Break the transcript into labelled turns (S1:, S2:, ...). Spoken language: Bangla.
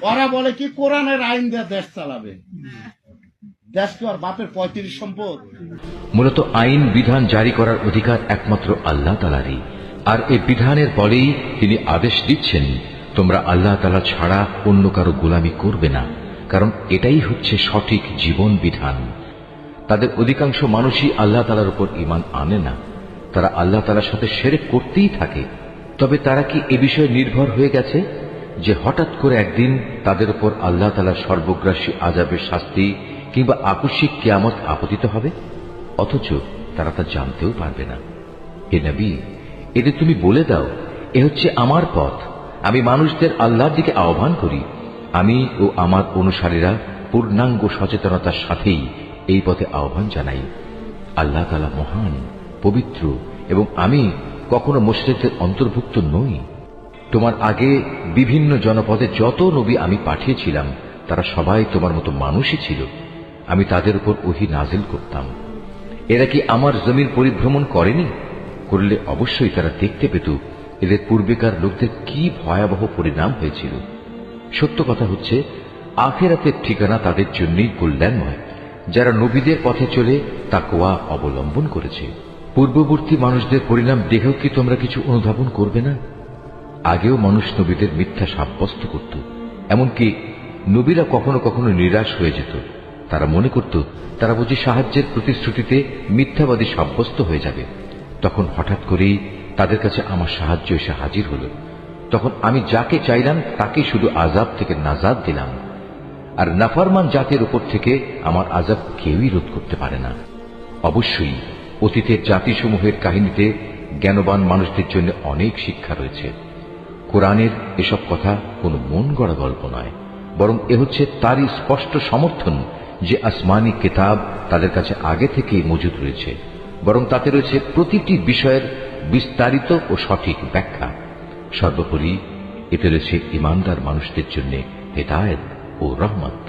S1: ওরা বলে কি কোরআনের আইন দিয়ে দেশ চালাবে। দেশ তো আর বাপের 35 সম্পদ।
S2: মূলত আইন বিধান জারি করার অধিকার একমাত্র আল্লাহ তাআলারই, আর এই বিধানের বলেই তিনি আদেশ দিচ্ছেন তোমরা আল্লাহ তাআলা ছাড়া অন্য কারো গোলামি করবে না, কারণ এটাই হচ্ছে সঠিক জীবন বিধান। তাদের অধিকাংশ মানুষই আল্লাহ তাআলার উপর ঈমান আনে না, তারা আল্লাহ তাআলার সাথে শিরক করতেই থাকে। তবে তারা কি এ বিষয়ে নির্ভর হয়ে গেছে যে হঠাৎ করে একদিন তাদের উপর আল্লাহ তাআলার সর্বগ্রাসী আযাবের শাস্তি কিংবা আকস্মিক কিয়ামত আপতিত হবে? অথচ তারা তা জানতেও পারবে না। হে নবী, এতে তুমি বলে দাও, এ হচ্ছে আমার পথ, আমি মানুষদের আল্লাহর দিকে আহ্বান করি। আমি ও আমার অনুসারীরা পূর্ণাঙ্গ সচেতনতার সাথেই এই পথে আহ্বান জানাই। আল্লাহ তাআলা মহান, পবিত্র, এবং আমি কখনো মুশরিকদের অন্তর্ভুক্ত নই। তোমার আগে বিভিন্ন জনপদে যত নবী আমি পাঠিয়েছিলাম তারা সবাই তোমার মতো মানুষই ছিল। আমি তাদের উপর ওহী নাজিল করতাম। এরা কি আমার জমিন পরিভ্রমণ করেনি? করলে অবশ্যই তারা দেখতে পেত এদের পূর্বেকার লোকদের কি ভয়াবহ পরিণাম হয়েছিল। সত্য কথা হচ্ছে, আখিরাতের ঠিকানা তাদের জন্যই কল্যাণময়, যারা নবীদের পথে চলে তাকওয়া অবলম্বন করেছে। পূর্ববর্তী মানুষদের পরিণাম দেখেও কি তোমরা কিছু অনুধাবন করবে না? আগেও মানুষ নবীদের মিথ্যা সাব্যস্ত করত, এমনকি নবীরা কখনো কখনো নিরাশ হয়ে যেত। তারা মনে করত তারা বুঝি সাহায্যের প্রতিশ্রুতিতে মিথ্যাবাদী সাব্যস্ত হয়ে যাবে। তখন হঠাৎ করেই তাদের কাছে আমার সাহায্য এসে হাজির হল। তখন আমি যাকে চাইলাম তাকে শুধু আযাব থেকে নাজাত দিলাম, আর নাফরমান জাতির উপর থেকে আমার আযাব কেউই রোধ করতে পারে না। অবশ্যই অতীতের জাতিসমূহের কাহিনীতে জ্ঞানবান মানুষদের জন্য অনেক শিক্ষা রয়েছে। কোরআনের এসব কথা কোনো মন গড়া গল্প নয়, বরং এ হচ্ছে তারই স্পষ্ট সমর্থন যে আসমানি কিতাব তাদের কাছে আগে থেকেই মজুদ রয়েছে, বরং তাতে রয়েছে প্রতিটি বিষয়ের বিস্তারিত ও সঠিক ব্যাখ্যা। সর্বোপরি এতে রয়েছে ঈমানদার মানুষদের জন্য হেদায়েত ও রহমত।